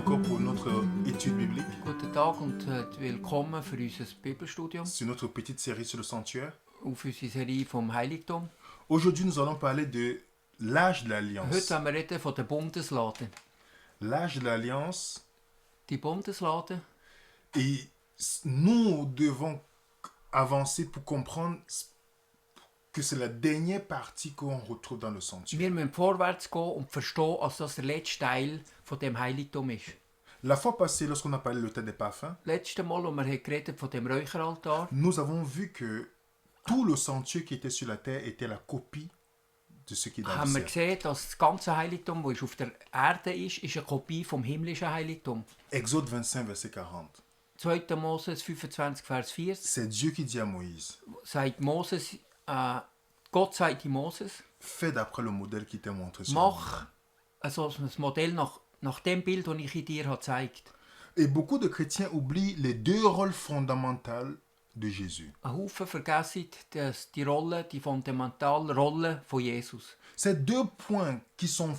encore pour notre étude biblique. Guten Tag und willkommen für unser Bibelstudium C'est notre petite série sur le sanctuaire. auf unsere Serie vom Heiligtum. Aujourd'hui, nous allons parler de l'âge de Heute l'Alliance. wollen wir reden von der Bundeslade. L'âge de l'Alliance. Die Bundeslade. Et nous devons avancer pour comprendre que c'est la dernière partie qu'on retrouve dans le sanctuaire. Wir müssen vorwärts gehen und verstehen, dass das der letzte Teil von dem Heiligtum ist. La fois passée, lorsqu'on a parlé de l'autel des parfums, Letztes Mal, als wir geredet von dem Räucheraltar, nous avons vu que tout le sanctuaire qui était sur la terre était la copie de ce qui est dans haben le wir ciel. gesehen, dass das ganze Heiligtum, das auf der Erde ist eine Kopie vom himmlischen Heiligtum. Exode 25, verset 40. 2. Moses 25, Vers 40 C'est Dieu qui dit à Moïse, sagt Moses, Gott sagt Moses, fais d'après le modèle qui t'est montré sur mach also ein Modell nach dem Bild, das ich dir gezeigt habe. Et beaucoup de chrétiens oublient les deux rôles fondamentaux de Jésus. Ein Haufen vergessen die Rolle, die fundamentale Rolle von Jesus. Ces deux points qui sont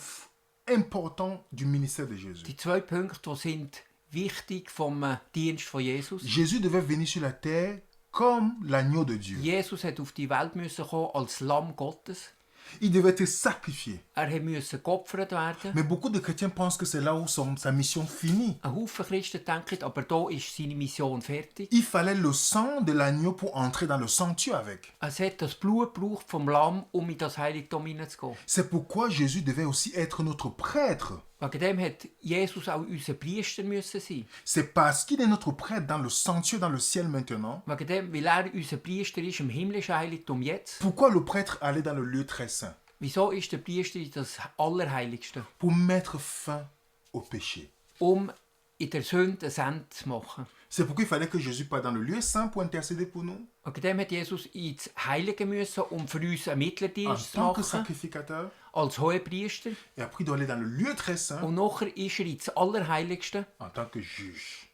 importants du ministère de Jésus. Die zwei Punkte, die sind wichtig vom Dienst von Jesus. Jésus devait venir sur la terre comme l'agneau de Dieu. Jesus hat auf die Welt müssen kommen als Lamm Gottes. Il devait être sacrifié. Musste geopfert werden. Mais beaucoup de chrétiens pensent que c'est là où sa mission finit. Ein Haufen Christen denken, aber da ist seine Mission fertig. Il fallait le sang de l'agneau pour entrer dans le sanctuaire avec. Es hat das Blut gebraucht vom Lamm, um in das Heiligtum hineinzugehen. C'est pourquoi Jésus devait aussi être notre prêtre. Wegen dem hat Jesus auch unser Priester müssen sein. C'est parce qu'il est notre prêtre dans le sanctuaire, dans le ciel maintenant. Wegen dem, weil unser Priester ist im himmlischen Heiligtum jetzt. Pourquoi le prêtre allait dans le lieu très saint? Wieso ist der Priester das Allerheiligste? Pour mettre fin au péché. Um in der Sünde ein Ende zu machen. C'est pourquoi il fallait que Jésus passe dans le lieu saint pour intercéder pour nous. Wegen dem hat Jesus ins Heilige müssen, um für uns einen En Mittlerdienst zu tant que machen, sacrificateur. als Hohepriester. Et après, il doit aller dans le lieu très saint Und nachher ist ins Allerheiligste en tant que juge.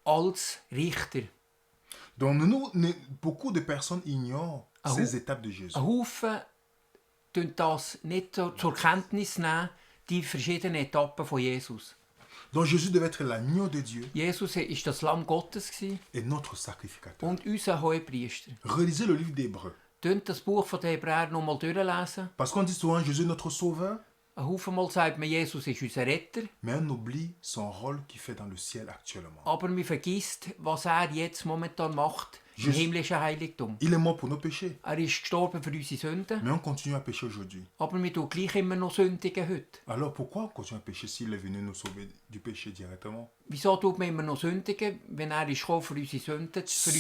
als Richter. Donc, beaucoup de personnes ignorent ces étapes de Jésus. Ein Haufen tun das nicht zur Kenntnis nehmen, die verschiedenen Etappen von Jesus. Donc, Jésus devait être l'agneau de Dieu Jesus war das Lamm Gottes et notre sacrificateur. und unser Hohepriester. Relisez le livre d'Hébreux. Tönt das Buch von den Hebräern noch mal durchlesen. Parce qu'on dit souvent Jésus est notre sauveur, Ein Haufen Mal sagt man, Jesus ist unser Retter, mais on oublie son rôle qu'il fait dans le ciel actuellement. aber man vergisst, was jetzt momentan macht im Jesus. himmlischen Heiligtum. Il est mort pour nos péchés, Ist gestorben für unsere Sünden, mais on continue à pécher aujourd'hui. aber wir tun gleich immer noch sündigen heute. Alors pourquoi on continue à pécher s'il est venu nous sauver du péché directement? Wieso tut man immer noch sündigen, wenn ist gekommen, für unsere Sünden zu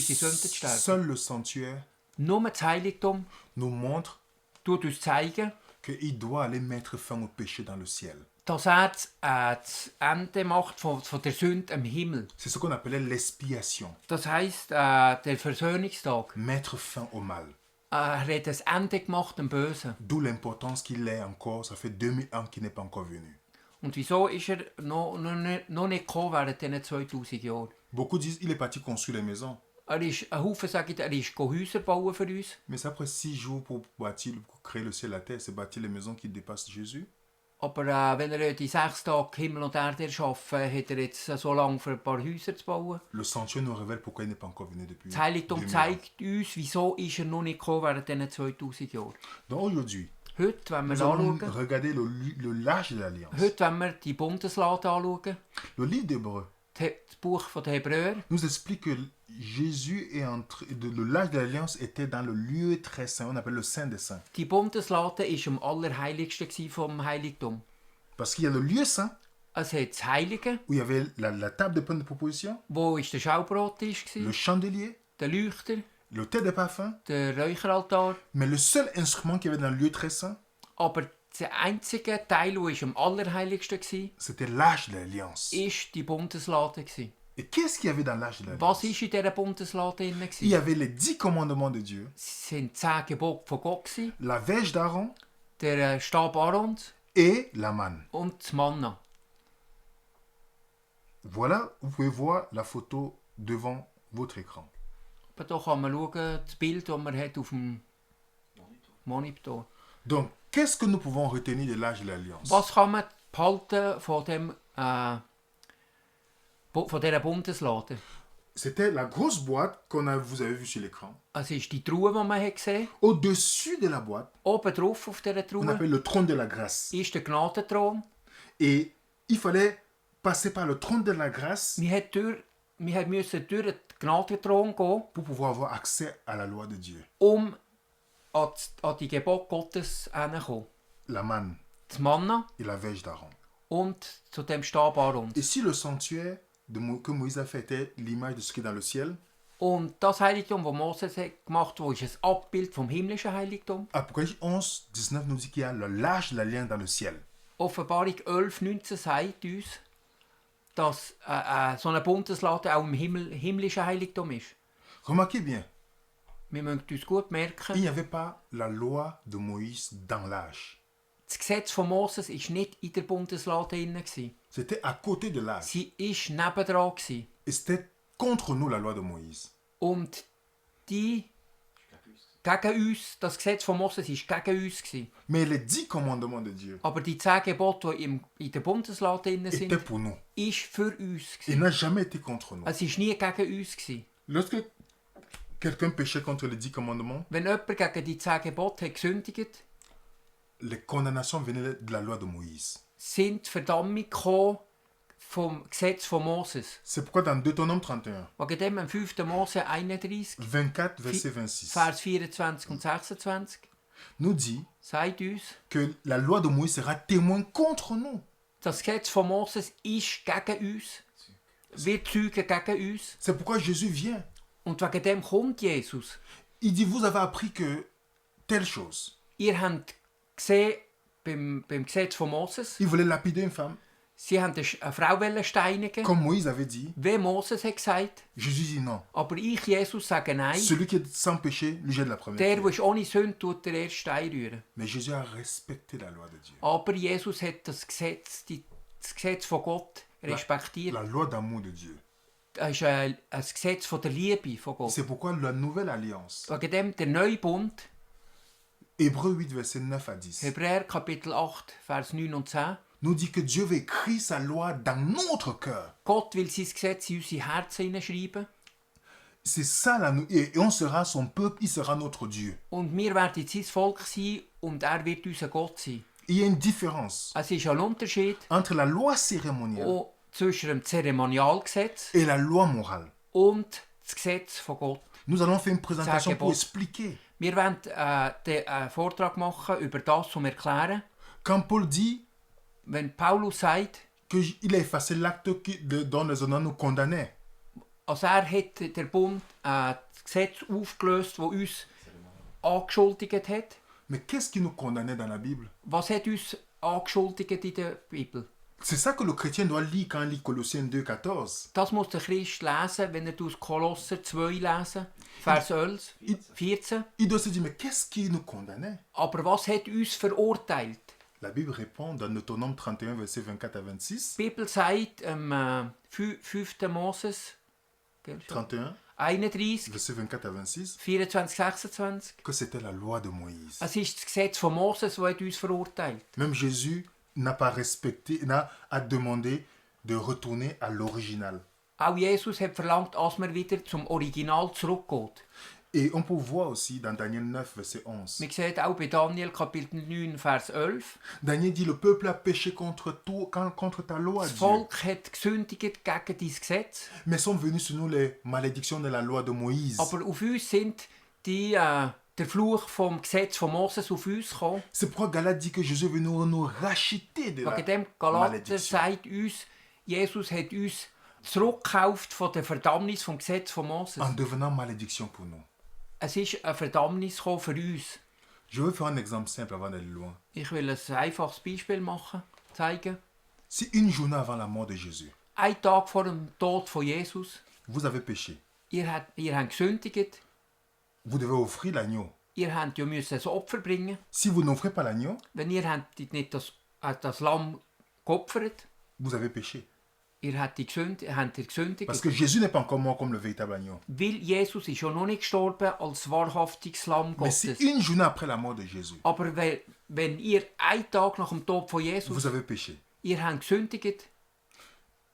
sterben? Seul le sanctuaire Nur das Heiligtum nous montre tut uns zeigen, qu'il doit aller mettre fin au péché dans le ciel. dass das Ende macht von der Sünde im Himmel. C'est ce qu'on appelait l'expiation. Das heisst, der Versöhnungstag. Mettre fin au mal. Er hat das Ende gemacht am Bösen. D'où l'importance qu'il est encore, ça fait 2000 ans qu'il n'est pas encore venu. Und wieso ist noch nicht gekommen während diesen 2000 Jahren? Beaucoup disent qu'il est parti construire les maisons. Ein Haufen sagen, ist Häuser bauen für uns. Mais c'est après 6 jours pour créer le ciel et la terre, c'est bâtir les maisons qui dépassent Jésus. Aber wenn die 6 Tage Himmel und Erde erschaffen, hat jetzt so lange für ein paar Häuser zu bauen. Le sanctuaire nous révèle pourquoi il n'est pas encore venu depuis. Das Heiligtum 2000 ans. zeigt uns, wieso ist noch nicht gekommen während diesen 2000 Jahren. Donc aujourd'hui, Heute, wenn wir nous allons anschauen, regarder l'âge de l'Alliance. heute, wenn wir die Bundeslade anschauen, Le livre d'Hébreux das Buch der Hebräer, nous explique que Jésus est l'âge de l'Alliance était dans le lieu très saint, on appelle le Saint des Saints. die Bundeslade war am allerheiligsten vom Heiligtum. Parce qu'il y a le lieu saint, Es hat das Heilige, où il y avait la table de pain de proposition, wo der Schaubrottisch le war, chandelier, der Leuchter, l'autel des parfums, der Räucheraltar. mais le seul instrument qu'il y avait dans le lieu très saint, Aber der einzige Teil, der am allerheiligsten war, c'était l'âge de l'Alliance. war die Bundeslade. Et qu'est-ce qu'il y avait dans l'âge de Was l'Alliance? war in dieser Bundeslade drin? Il y avait les 10 commandements de Dieu, Es waren 10 Gebote von Gott, la verge d'Aaron der Stab Aarons et la manne. und das Manna. Voilà, vous pouvez voir la photo devant votre écran. Aber da kann man schauen, das Bild, das man hat auf dem Monitor. Donc, qu'est-ce que nous pouvons retenir de l'âge de l'Alliance? Was kann man behalten von dem von dieser Bundeslade. C'était la grosse boîte vous avez vue sur l'écran. Es ist die Truhe, die man hat gesehen. Au-dessus de la boîte, Oben drauf auf dieser on Truhe appelle le trône de la grâce. ist der Gnadenthron. Et il fallait passer par le trône de la grâce Wir mussten durch den Gnadenthron gehen, pour pouvoir avoir accès à la loi de Dieu. um an die Gebote Gottes hinzukommen. La manne Das Manna et la verge d'Aaron. und zu dem Stab Aarons. Et si le sanctuaire que Moïse a fait était l'image de ce qui est dans le ciel, Und das Heiligtum, das Moses hat gemacht hat, ist ein Abbild vom himmlischen Heiligtum. Apocalypse 11, 19 nous dit qu'il y a le large de l'alliance dans le ciel. Offenbarung 11, 19 sagt uns, dass so eine Bundeslade auch im himmlischen Heiligtum ist. Remarquez bien, Wir müssen uns gut il merken, n'y avait pas la loi de Moïse dans l'âge. das Gesetz von Moses war nicht in der Bundeslade drin. C'était à côté de l'âge. Sie war nebendran. Et c'était contre nous la loi de Moïse. Und die gegen uns, das Gesetz von Moses war gegen uns. Mais les 10 commandements de Dieu Aber die 10 Gebote, die in der Bundeslade drin étaient sind, pour nous. ist für uns. Il n'a jamais été contre nous. Es war nie gegen uns. Lorsque quelqu'un péchait contre les 10 commandements, Wenn jemand gegen die 10 Gebote hat gesündigt, les condamnations venaient de la loi de Moïse. sind die Verdammung gekommen vom Gesetz von Moses. C'est pourquoi dans Deutéronome 31, Wegen dem im 5. Mose 31, 24, verset 26, Vers 24 und 26, nous dit sagt uns, que la loi de Moïse sera témoin contre nous. das Gesetz von Moses ist gegen uns. Wir zeugen gegen uns. C'est pourquoi Jésus vient. Und wegen dem kommt Jesus. Il dit, vous avez appris que telle chose. Ihr habt gesehen, beim Gesetz von Moses, Il voulait lapider une femme. sie haben eine Frau steinigen, Comme Moïse avait dit, wie Moses hat gesagt. Jésus dit non. Aber ich, Jesus, sage nein. Celui qui est sans péché, lui jette la première Der, pierre. der ist ohne Sünde, tut den ersten Stein rühren. Mais Jésus a respecté la loi de Dieu. Aber Jesus hat das Gesetz von Gott respektiert. La loi d'amour de Dieu. Das ist ein Gesetz von der Liebe von Gott. C'est pourquoi la nouvelle alliance, Wegen dem der neue Bund, Hébreux 8, verset 9 à 10, Hebräer Kapitel 8, Vers 9 und 10, nous dit que Dieu veut écrire sa loi dans notre cœur. Gott will sein Gesetz in unsere Herzen hineinschreiben. C'est ça, et on sera son peuple, il sera notre Dieu. Und wir werden sein Volk sein und er wird unser Gott sein. Il y a une différence Es ist ein Unterschied entre la loi cérémonielle auch zwischen dem Zeremonialgesetz et la loi morale. und das Gesetz von Gott. Nous allons faire une présentation pour Gebot. expliquer. Wir werden einen Vortrag machen über das, um erklären. Quand Paul dit Wenn Paulus sagt, qu'il a effacé l'acte dont les honneurs nous condamnaient, also hat der Bund das Gesetz aufgelöst, das uns angeschuldigt hat. mais qu'est-ce qui nous condamnait dans la Bible? Was hat uns angeschuldigt in der Bibel? C'est ça que le chrétien doit lire quand il lit Colossiens 2, 14. Das muss der Christ lesen, wenn er aus Kolosser 2 lesen, Vers 11, 14. Il doit se dire, mais qu'est-ce qui nous condamnait? Aber was hat uns verurteilt? La Bible répond dans Deutéronome 31, verset 24 à 26. Die Bibel sagt im 5. Moses 31, 31, verset 24 à 26, 24, 26. que c'était la loi de Moïse. Es ist das Gesetz von Moses, das hat uns verurteilt. Même Jésus n'a pas respecté, a demandé de retourner à l'original. Auch Jesus hat verlangt, dass man wieder zum Original zurückgeht. Et on peut voir aussi dans Daniel 9, verset 11. Man sieht auch bei Daniel Kapitel 9, Vers 11. Daniel dit, le peuple a péché contre ta loi, Das Dieu. Volk hat gesündigt gegen dein Gesetz. Mais sont venues sur nous les malédictions de la loi de Moïse. Aber auf uns sind der Fluch vom Gesetz von Moses auf uns gekommen. C'est pourquoi Galate dit que Jésus est venu nous racheter de la Wegen dem Galater malédiction. sagt uns, Jesus hat uns zurückgekauft von der Verdammnis vom Gesetz von Moses. En devenant malédiction pour nous. Es ist eine Verdammnis gekommen für uns. Je veux faire un exemple simple avant d'aller loin. Ich will ein einfaches Beispiel zeigen. Si une journée avant la mort de Jésus, Ein Tag vor dem Tod von Jesus, vous avez péché, ihr habt gesündigt, vous devez offrir l'agneau. ihr habt ja müssen ein Opfer bringen. Si vous n'offrez pas l'agneau, Wenn ihr habt nicht das Lamm geopfert, vous avez péché. ihr habt gesündigt. Parce que Jésus n'est pas encore mort comme le véritable agneau. Weil Jesus ist ja noch nicht gestorben als wahrhaftiges Lamm Mais si Gottes. une journée après la mort de Jésus, Aber wenn ihr einen Tag nach dem Tod von Jesus, vous avez péché, ihr habt gesündigt,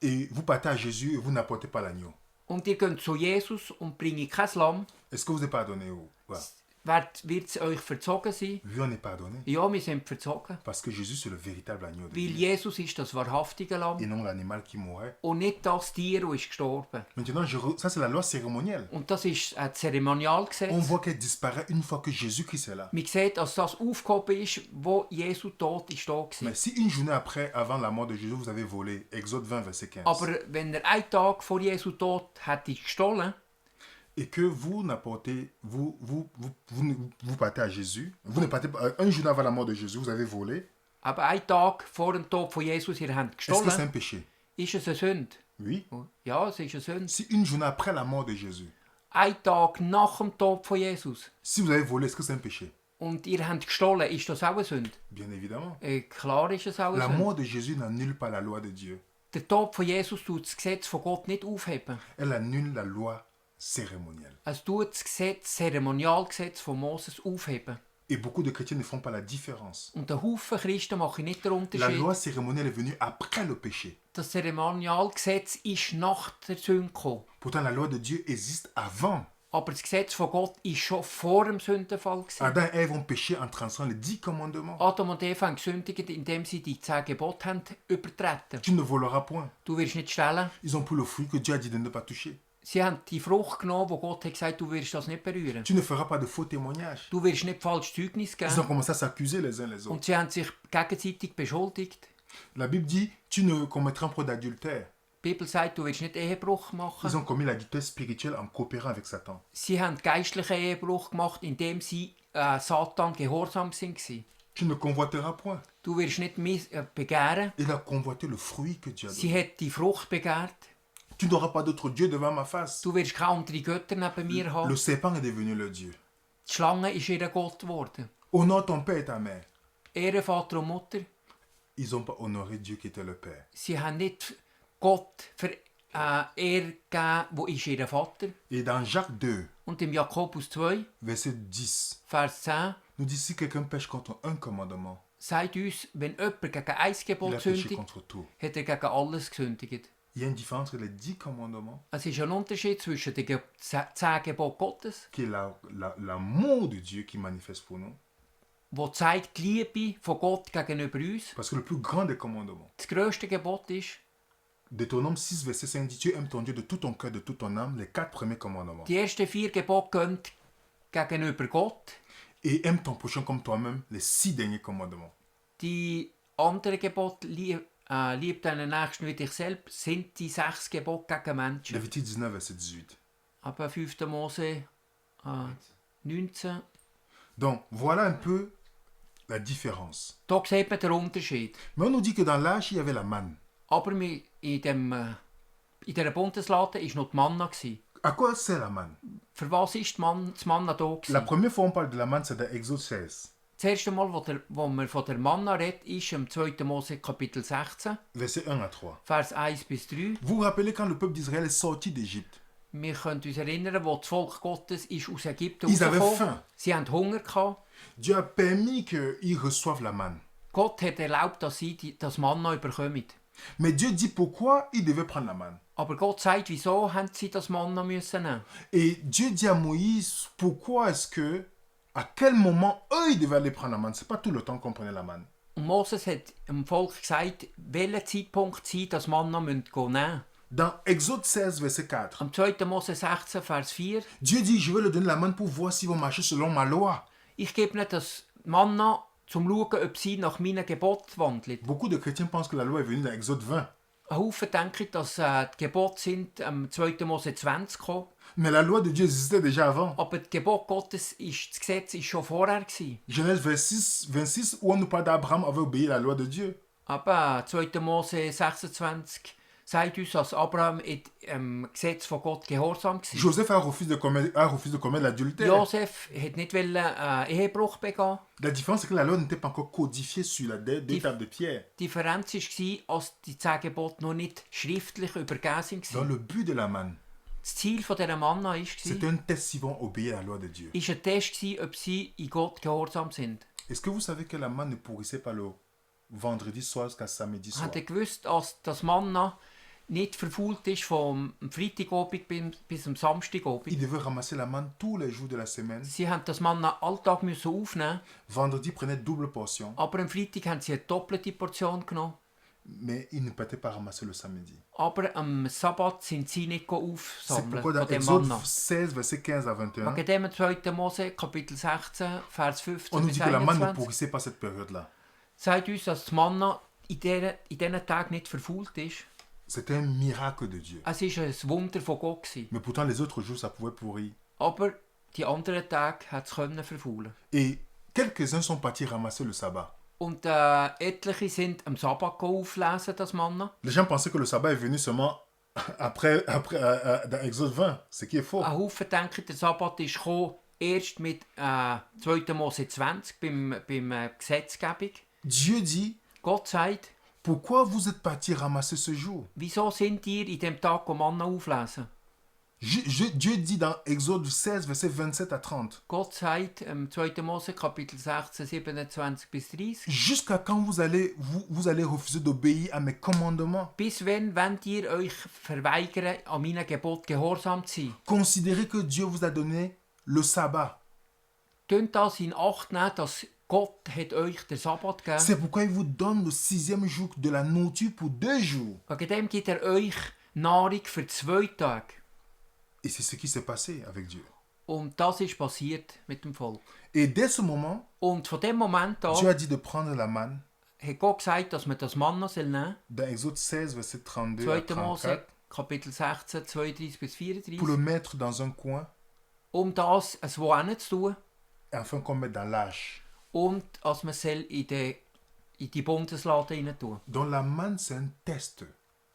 et vous partez à Jésus et vous n'apportez pas l'agneau. und ihr geht zu Jesus und bringt kein Lamm, Est-ce que vous êtes pardonné ou pas? wird es euch verzogen sein? Oui, on est pardonné. Ja, wir sind verzogen. Parce que Jésus, c'est le véritable agneau de Weil Dieu. Jesus ist das wahrhaftige Et Lamm non l'animal qui mourait. und nicht das Tier, das ist gestorben. Maintenant, ça c'est la loi cérémonielle. Und das ist ein On Zeremonialgesetz. voit qu'elle disparaît une fois que Jésus-Christ est là. Man sieht, dass das aufgehoben ist, wo Jesu Tod ist da war. Mais si une journée après, avant la mort de Jésus, vous avez volé, Exode 20, verset 15, Aber wenn er einen Tag vor Jesu Tod hätte gestohlen, et que vous n'apportez, vous partez à Jésus, vous ne partez pas, un jour avant la mort de Jésus, vous avez volé, aber einen Tag vor dem Tod von Jesus ihr habt est-ce que c'est gestohlen, un péché? ist es eine Sünde? Oui. Ja, es ist eine Sünde. Si une journée après la mort de Jésus, Ein Tag nach dem Tod von Jesus si vous avez volé, est-ce que c'est un péché? und ihr habt gestohlen, ist das auch eine Sünde? Bien évidemment. Klar ist es auch eine La Sünde. mort de Jésus n'annule pas la loi de Dieu. Der Tod von Jesus tut das Gesetz von Gott nicht aufheben. Elle annule la loi cérémonielle. Es tut das Gesetz, Zeremonialgesetz von Moses aufheben. Et beaucoup de chrétiens ne font pas la différence. Und ein Haufen Christen machen nicht den La Unterschied. loi cérémonielle est venue après le péché. Das Zeremonialgesetz ist nach der Sünde gekommen. Pourtant, la loi de Dieu existe avant. Aber das Gesetz von Gott war schon vor dem Sündenfall gewesen. Adam et Ève ont péché en transgressant les 10 commandements. Adam und Eva haben gesündigt, indem sie die 10 Gebote haben übertreten. Tu ne voleras point. Du wirst nicht stehlen. Ils ont pris le fruit que Dieu a dit de ne pas toucher. Sie haben die Frucht genommen, wo Gott hat gesagt, du wirst das nicht berühren. Tu ne feras pas de faux témoignages. Du wirst nicht falsches Zeugnis Ils ont geben. commencé à s'accuser les uns les autres. Und sie haben sich gegenseitig beschuldigt. La Bible dit, tu ne commettras point d'adultère. Die Bibel sagt, du wirst nicht Ehebruch Ils machen. ont commis l'adultère spirituel en coopérant avec Satan. Sie haben geistlichen Ehebruch gemacht, indem sie Satan gehorsam waren. Tu ne convoiteras point. Du wirst nicht begehren. Il a convoité le fruit que Dieu a Sie donné. hat die Frucht begehrt. Tu n'auras pas d'autre Dieu devant ma face. Du wirst keine anderen Götter neben mir Le haben. serpent est devenu le Dieu. Die Schlange ist ihr Gott geworden. Honore ton père et ta mère. Ehre Vater und Mutter. Ils n'ont pas honoré Dieu qui était le Père. Sie haben nicht Gott für Ehre gegeben, wo ist ihr Vater. Et dans Jacques 2, Und im Jakobus 2, verset 10, Vers 10, nous dit si quelqu'un pêche contre un commandement, sagt uns, wenn jemand gegen ein il Gebot a péché sündigt, contre tout. hat er gegen alles gesündigt. Il y a une différence entre les 10 commandements, Es ist ein Unterschied zwischen den 10 Geboten Gottes, qui est l'amour de Dieu qui manifeste pour nous, wo zeigt die Liebe von Gott gegenüber uns. parce que le plus grand des commandements, Das grösste Gebot ist, Deutéronome 6, verset 5 dit, tu aimes ton Dieu de tout ton cœur, de toute ton âme, les 4 premiers commandements. die ersten 4 Gebote gehen gegenüber Gott. Et aime ton prochain comme toi-même, les 6 derniers commandements. Die anderen Gebote, lieb deinen Nächsten wie dich selbst, sind die 6 Gebote gegen Menschen. Lévitique 19, verset 18. Aber 5. Mose 19. Donc, voilà un peu la différence. Da sieht man den Unterschied. Mais on nous dit que dans l'âge, il y avait la manne. Aber in dieser Bundeslade war noch die Manna. À quoi sert la manne? Für was ist das Manna da? La première fois on parle de la manne, c'est dans Exode 16, Das erste Mal, wo man von der Manna redet, ist im 2. Mose Kapitel 16, verset 1 à 3. Vers 1 bis 3. Vous vous rappelez quand le peuple d'Israël est sorti d'Égypte? Wir können uns erinnern, wo das Volk Gottes ist aus Ägypten Ils avaient rausgekommen. faim. Sie hatten Hunger gehabt. Dieu a permis qu'ils reçoivent la manne. Gott hat erlaubt, dass sie das Manna bekommen. Mais Dieu dit pourquoi ils devaient prendre la manne. Aber Gott sagt, wieso haben sie das Manna müssen nehmen? Et Dieu dit à Moïse pourquoi est-ce que, à quel moment eux ils devaient aller prendre la manne. C'est pas tout le temps qu'on prenait la manne. Und Moses hat dem Volk gesagt, welcher Zeitpunkt sie das Manna nehmen müssen. Dans Exode 16, verset 4, Am 2. Mose 16, Vers 4. Dieu dit je vais leur donner la manne pour voir s'ils vont marcher selon ma loi. Ich gebe ihnen das Manna, zum zu schauen, ob sie nach meinem Gebot wandeln. Beaucoup de chrétiens pensent que la loi est venue dans Exode 20. Ein Haufen denken, dass die Gebote sind am 2. Mose 20 gekommen. Mais la loi de Dieu existait déjà avant. Aber das Gebot Gottes, das Gesetz, war schon vorher gewesen. Genèse 26, où on nous parle d'Abraham avait obéi à la loi de Dieu. Aber 2. Mose 26 sagt uns, dass Abraham im Gesetz von Gott gehorsam war. Joseph a refusé de commettre l'adultère. Josef wollte nicht Ehebruch begehen. La différence, c'est que la loi n'était pas encore codifiée sur la deux tables de pierre. Die Differenz war, als die 10 Gebote noch nicht schriftlich übergeben Dans waren. le but de la manne, Das Ziel dieser Manna war, c'était un test s'ils vont obéir à la loi de Dieu. ein Test, ob sie in Gott gehorsam sind. Est-ce que vous savez que la manne ne pourrissait pas le vendredi soir jusqu'à samedi soir? Habt ihr gewusst, dass das Manna nicht verfault ist vom Freitagabend bis am Samstagabend. Ils devaient ramasser la manne tous les jours de la semaine. Sie haben das Manna alltag müssen aufnehmen, Vendredi, prenaient double portion, aber am Freitag haben sie eine doppelte Portion genommen. mais ils ne partaient pas ramasser le samedi. Aber am Sabbat sind sie nicht C'est aufsammeln pourquoi dans von dem Exode Manna. 16, verset 15 à 21, Wegen dem 2. Mose, Kapitel 16, Vers on 15 nous bis dit que la manne ne 21, pourrissait pas cette période-là. sagt uns, dass das Manna in diesen Tagen nicht verfault ist. C'était un miracle de Dieu. Es war ein Wunder von Gott gewesen. Mais pourtant, les autres jours, ça pouvait pourrir. Aber die anderen Tage hat es verfaulen. Et quelques-uns sont partis ramasser le sabbat. Und etliche sind am Sabbat auflesen, das Manna. Les gens pensaient que le sabbat est venu seulement après dans Exode 20, ce qui est faux. Ein Haufen denken, der Sabbat ist gekommen, erst mit 2. Mose 20 beim Gesetzgebung. Dieu dit, Gott sagt, pourquoi vous êtes partis ramasser ce jour? wieso sind ihr in dem Tag Manna auflesen? Dieu dit dans Exode 16, verset 27 à 30, Gott sagt im 2. Mose Kapitel 16, 27 bis 30, jusqu'à quand vous allez refuser d'obéir à mes commandements? bis wann wollt ihr euch verweigern, an meinen Gebot gehorsam zu sein? Considérez que Dieu vous a donné le sabbat. Tönt das in Acht nehmen, dass Gott hat euch den Sabbat gegeben. C'est pourquoi il vous donne le 6e jour de la nourriture pour 2 jours. Wegen dem gibt euch Nahrung für 2 Tage. Et c'est ce qui s'est passé avec Dieu. Und das ist passiert mit dem Volk. Et dès ce moment, Und von dem Moment an Dieu a dit de prendre la manne hat Gott gesagt, dass man das Manna nehmen soll. dans Exode 16, verset 32 à 2. Mose 34, Kapitel 16, 32 bis 34. pour le mettre dans un coin, Das wo zu tun. afin qu'on mette dans l'âche. Und als man soll in die Bundeslade rein tun. Donc la manne, c'est un test.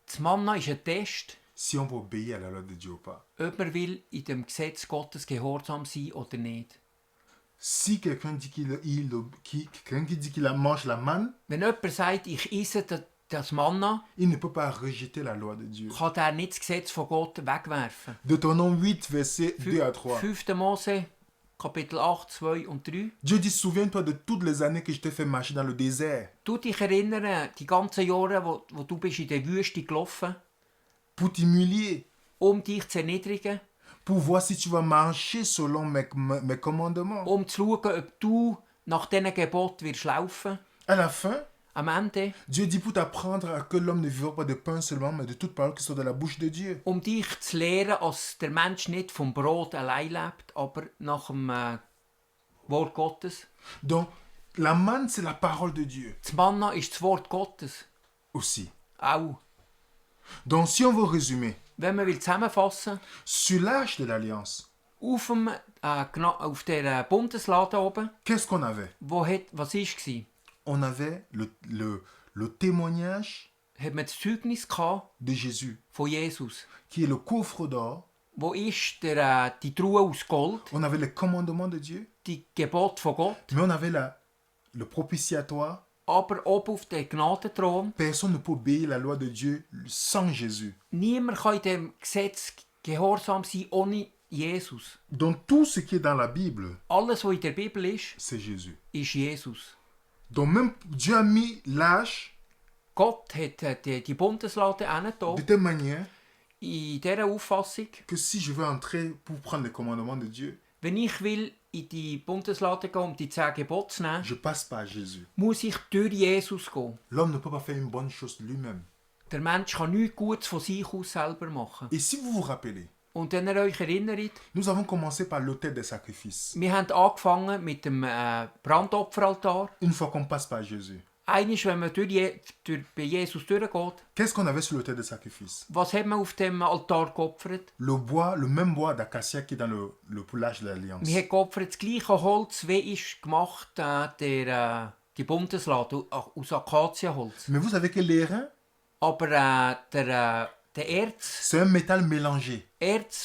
Das Manna ist ein Test, Si on va obéir à la loi de Dieu ou pas. ob man will in dem Gesetz Gottes gehorsam sein oder nicht. Si quelqu'un dit quelqu'un qui dit qu'il mange la manne, Wenn jemand sagt, ich esse das Manna, il ne peut pas rejeter la loi de Dieu. kann er nicht das Gesetz von Gott wegwerfen. Deutéronome 8, verset 2 à 3. 5. Mose, Kapitel 8, 2 und 3. Dieu dit, souviens-toi de toutes les années que je t'ai fait marcher dans le désert Du dich erinnern, die ganzen Jahre, wo du bist in der Wüste gelaufen, pour t'humilier, dich zu erniedrigen, pour voir si tu vas marcher selon mes commandements. zu schauen, ob du nach diesen Geboten wirst laufen. À la fin, Am Ende, Dieu dit pour t'apprendre que l'homme ne vivra pas de pain seulement, mais de toute parole qui sort de la bouche de Dieu. dich zu lehren, dass der Mensch nicht vom Brot allein lebt, aber nach dem Wort Gottes. Donc, la manne, c'est la parole de Dieu Das Manna ist das Wort Gottes. aussi. Auch. Donc, si on veut résumer, Wenn man zusammenfassen sur l'âge de l'Alliance, auf der Bundeslade oben, qu'est-ce qu'on avait? was war? On avait le témoignage Hat man das Zeugnis gehabt de Jésus, von Jesus. qui est le coffre d'or. Wo ist die Truhe aus Gold, On avait les commandements de Dieu, die Gebote von Gott, mais on avait le propitiatoire. aber oben auf dem Gnadenthron. Personne ne peut obéir la loi de Dieu sans Jésus. Niemand kann in dem Gesetz gehorsam sein ohne Jesus. Donc tout ce qui est dans la Bible, Alles, was in der Bibel ist c'est Jésus. Jesus. Donc même Dieu a mis l'âge Gott hat die Bundeslade de hingetan, telle manière in dieser Auffassung, que si je veux entrer pour prendre les commandements de Dieu, wenn ich will in die Bundeslade gehen, die 10 Gebote zu nehmen, je passe par Jésus. muss ich durch Jesus gehen. L'homme ne peut pas faire une bonne chose lui-même. Der Mensch kann nichts Gutes von sich aus selber machen. Et si vous vous rappelez, Und wenn ihr euch erinnert, nous avons commencé par l'autel des sacrifices. wir haben angefangen mit dem Brandopferaltar. Une fois qu'on passe par Jésus, Einmal, wenn man bei Jesus durchgeht, qu'est-ce qu'on avait sur l'autel des sacrifices? was hat man auf dem Altar geopfert? Le bois, le même bois d'acacia qui est dans le poulage de l'Alliance. Wir haben geopfert das gleiche Holz, wie ist gemacht die Bundeslade aus Akazienholz. Mais vous savez que l'airain, Aber der Erz, c'est un métal mélangé.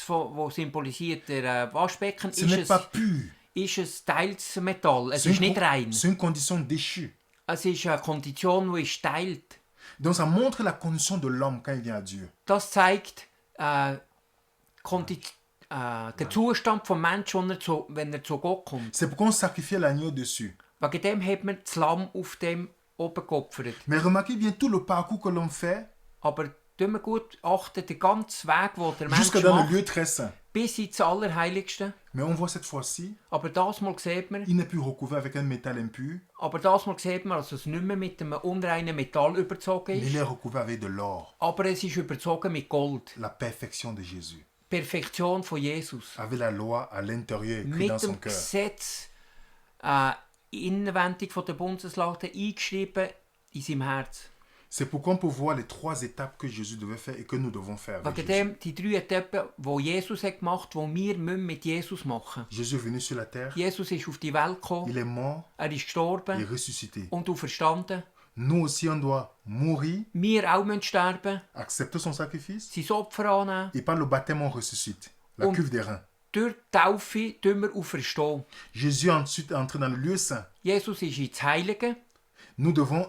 wo symbolisiert der Waschbecken, Ce n'est pas pur. ist ein teils Metall. Es ist nicht rein. C'est une condition déchue. Es ist eine Kondition, die ist teilt. Donc ça montre la condition de l'homme quand il vient à Dieu. Das zeigt den Zustand des Menschen, wenn er zu Gott kommt. C'est pourquoi on sacrifiait l'agneau dessus. Wegen dem hat man das Lamm auf dem oben geopfert. Mais remarquez bien tout le parcours que l'on fait. Aber tun wir gut achten, den ganzen Weg, den der Mensch jusqu'à dans le macht, lieu très saint. bis ins Allerheiligste. Mais on voit cette fois-ci, Aber das Mal sieht man, il n'est plus recouvert avec un métal impur, dass es nicht mehr mit einem unreinen Metall überzogen mais il ist, est recouvert avec de l'or, aber es ist überzogen mit Gold. la perfection de Jésus, Perfektion von Jesus. avec la loi à l'intérieur écrit Mit dans son dem cœur. Gesetz inwendig von der Bundeslade eingeschrieben in seinem Herz. C'est pourquoi on peut voir les 3 étapes que Jésus devait faire et que nous devons faire avec Wegen Jésus. dem die 3 Etappen, die Jesus hat gemacht hat, die wir mit Jesus machen müssen. Jésus est venu sur la terre, Jesus ist auf die Welt gekommen, il est mort, er ist il est gestorben ressuscité. und auferstanden. Nous aussi, on doit mourir, Wir auch müssen sterben, accepter son sacrifice, sein Opfer annehmen. et par le baptême, on ressuscite. La Und- cuve des reins. Durch die Taufe tun wir auferstehen. Jésus est ensuite entré dans le lieu saint. Jesus ist ins Heilige. Nous devons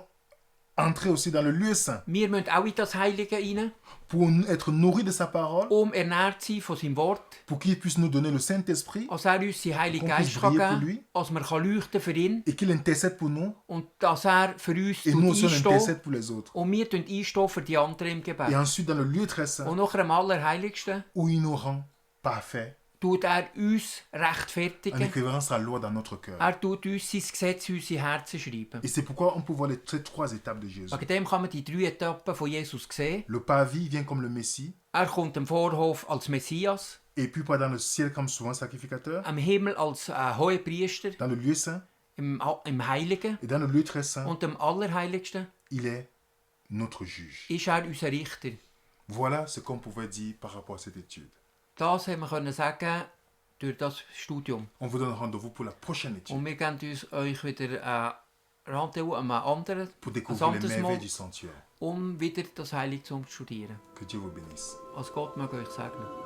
entrer aussi dans le lieu saint Wir müssen auch in das Heilige rein, pour être nourris de sa parole, ernährt sein von seinem Wort, pour qu'il puisse nous donner le Saint-Esprit dass er uns seinen Heiligen Qu'on puisse Geist kann briller pour geben lui. kann, dass wir leuchten für ihn et qu'il intercède pour nous und dass er für uns et nous aussi on einsteht intercède pour les autres. und wir einstehen für die anderen im Gebet. Et ensuite dans le lieu très saint Und nachher am Allerheiligsten où il nous rend parfaits tut er uns en rechtfertigen. écrivant sa loi dans notre cœur. Er tut uns sein Gesetz in unsere Herzen schreiben. Et c'est pourquoi on peut voir ces 3 étapes de Jésus. Wegen dem kann man die 3 Etappen von Jesus sehen. Le Parvis vient comme le Messie, Er kommt im Vorhof als Messias, et puis pas dans le ciel comme souvent sacrificateur, am Himmel als Hohepriester, dans le lieu saint im Heiligen et dans le lieu très saint, und im Allerheiligsten il est notre juge. ist er unser Richter. Voilà ce qu'on pouvait dire par rapport à cette étude. Das haben wir können sagen durch das Studium. On vous donne rendez-vous pour la prochaine étude, Und wir geben euch wieder Rendezvous an einem anderen, pour ein découvrir les anderes merveilles Mal, du sanctuaire. wieder das Heiligtum zu studieren. Que Dieu vous bénisse. Als Gott möge euch segnen.